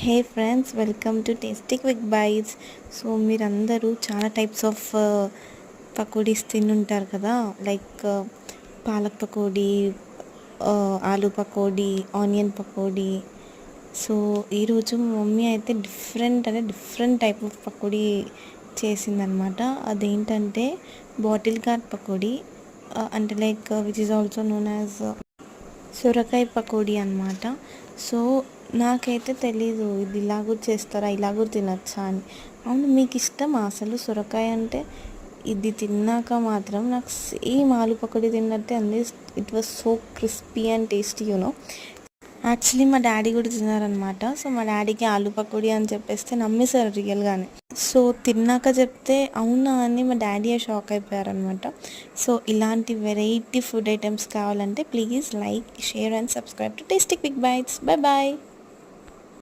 Hey friends, welcome to tasty quick bites. So మీరందరూ చాలా types of pakodis తినుంటారు కదా, like palak pakodi, aloo pakodi, onion pakodi. So ఈరోజు మా మమ్మీ అయితే డిఫరెంట్ టైప్ ఆఫ్ పకోడీ చేసిందనమాట. అదేంటంటే బాటిల్ గార్డ్ పకోడీ, అంటే like which is also known as సొరకాయ పకోడీ అనమాట. సో నాకైతే తెలీదు ఇది ఇలా కూడా చేస్తారా, ఇలా కూడా తినచ్చా అని. అవును, మీకు ఇష్టమా అసలు సొరకాయ అంటే? ఇది తిన్నాక మాత్రం నాకు సేమ్ ఆలు పకోడీ తిన్నట్టే అంది. It was so crispy and tasty actually మా డాడీ కూడా తిన్నారనమాట. సో మా డాడీకి ఆలు పకోడీ అని చెప్పేస్తే నమ్మేశారు రియల్గానే. సో తిన్నాక చెప్తే అవునా అని మా డాడీ షాక్ అయిపోయారనమాట. సో ఇలాంటి వెరైటీ ఫుడ్ ఐటమ్స్ కావాలంటే please like, share and subscribe to tasty quick bites. Bye bye.